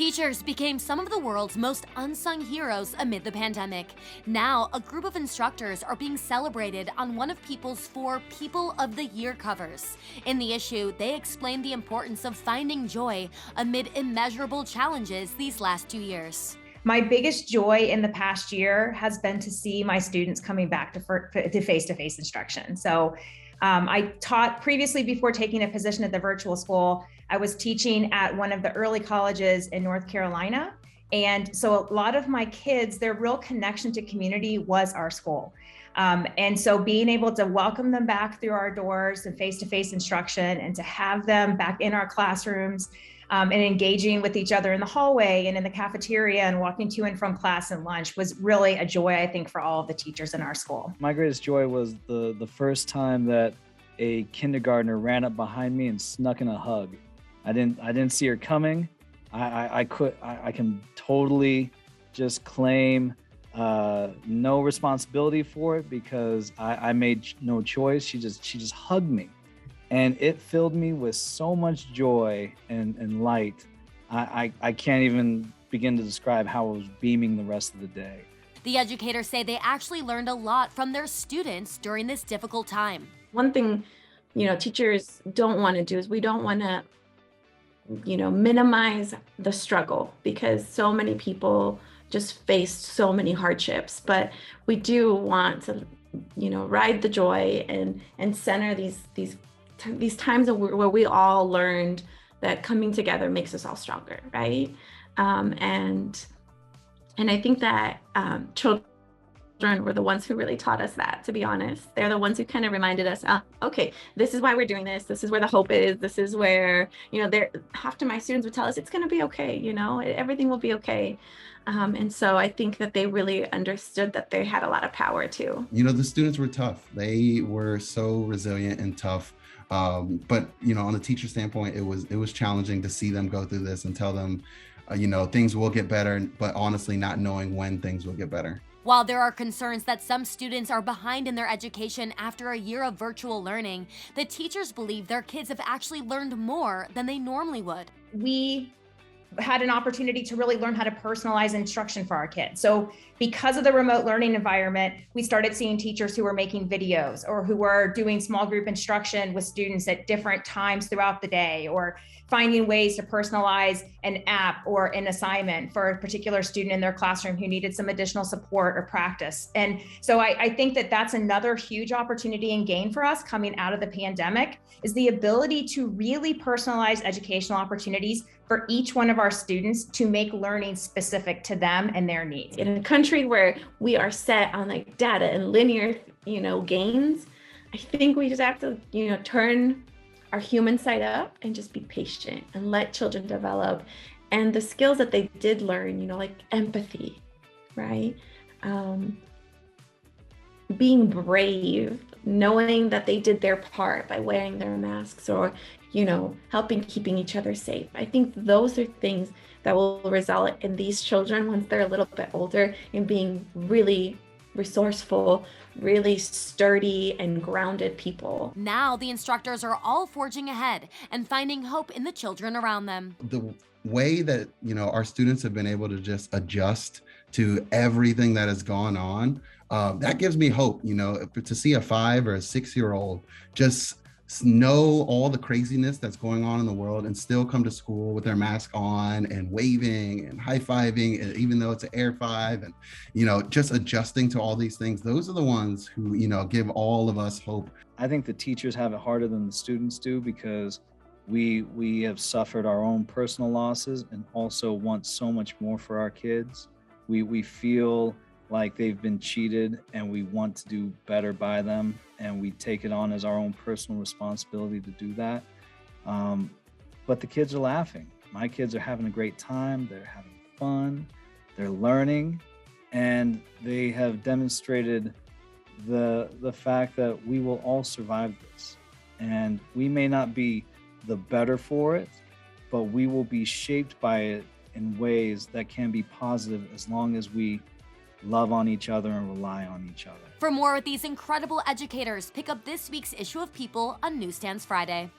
Teachers became some of the world's most unsung heroes amid the pandemic. Now, a group of instructors are being celebrated on one of People's 4 People of the Year covers. In the issue, they explain the importance of finding joy amid immeasurable challenges these last 2 years. My biggest joy in the past year has been to see my students coming back to face-to-face instruction. So I taught previously before taking a position at the virtual school. I was teaching at one of the early colleges in North Carolina. And so a lot of my kids, their real connection to community was our school. And so being able to welcome them back through our doors and face-to-face instruction and to have them back in our classrooms and engaging with each other in the hallway and in the cafeteria and walking to and from class and lunch was really a joy, I think, for all of the teachers in our school. My greatest joy was the first time that a kindergartner ran up behind me and snuck in a hug. I didn't see her coming. I can totally just claim no responsibility for it because I made no choice. She just hugged me. And it filled me with so much joy and light. I can't even begin to describe how I was beaming the rest of the day. The educators say they actually learned a lot from their students during this difficult time. One thing, teachers don't want to do is we don't want to, minimize the struggle because so many people just faced so many hardships. But we do want to, ride the joy and center these times where we all learned that coming together makes us all stronger, right? And I think that children were the ones who really taught us that, to be honest. They're the ones who kind of reminded us, okay, this is why we're doing this. This is where the hope is. This is where, half of my students would tell us, it's going to be okay, everything will be okay. And so I think that they really understood that they had a lot of power too. The students were tough. They were so resilient and tough. But on the teacher standpoint, it was challenging to see them go through this and tell them, things will get better, but honestly not knowing when things will get better. While there are concerns that some students are behind in their education after a year of virtual learning, the teachers believe their kids have actually learned more than they normally would. We had an opportunity to really learn how to personalize instruction for our kids. So because of the remote learning environment, we started seeing teachers who were making videos or who were doing small group instruction with students at different times throughout the day, or finding ways to personalize an app or an assignment for a particular student in their classroom who needed some additional support or practice. And so I think that that's another huge opportunity and gain for us coming out of the pandemic, is the ability to really personalize educational opportunities for each one of our students to make learning specific to them and their needs. In a country where we are set on data and linear, gains, I think we just have to, turn our human side up and just be patient and let children develop. And the skills that they did learn, like empathy, right? Being brave, knowing that they did their part by wearing their masks or, helping keeping each other safe. I think those are things that will result in these children, once they're a little bit older, in being really resourceful, really sturdy and grounded people. Now the instructors are all forging ahead and finding hope in the children around them. The way that, our students have been able to just adjust to everything that has gone on, that gives me hope, to see a 5 or a 6-year-old just know all the craziness that's going on in the world and still come to school with their mask on and waving and high-fiving, even though it's an Air 5, and, just adjusting to all these things. Those are the ones who, give all of us hope. I think the teachers have it harder than the students do because we have suffered our own personal losses and also want so much more for our kids. We feel like they've been cheated and we want to do better by them, and we take it on as our own personal responsibility to do that. But the kids are laughing. My kids are having a great time. They're having fun. They're learning, and they have demonstrated the fact that we will all survive this. And we may not be the better for it, but we will be shaped by it in ways that can be positive as long as we love on each other and rely on each other. For more with these incredible educators, pick up this week's issue of People on Newsstands Friday.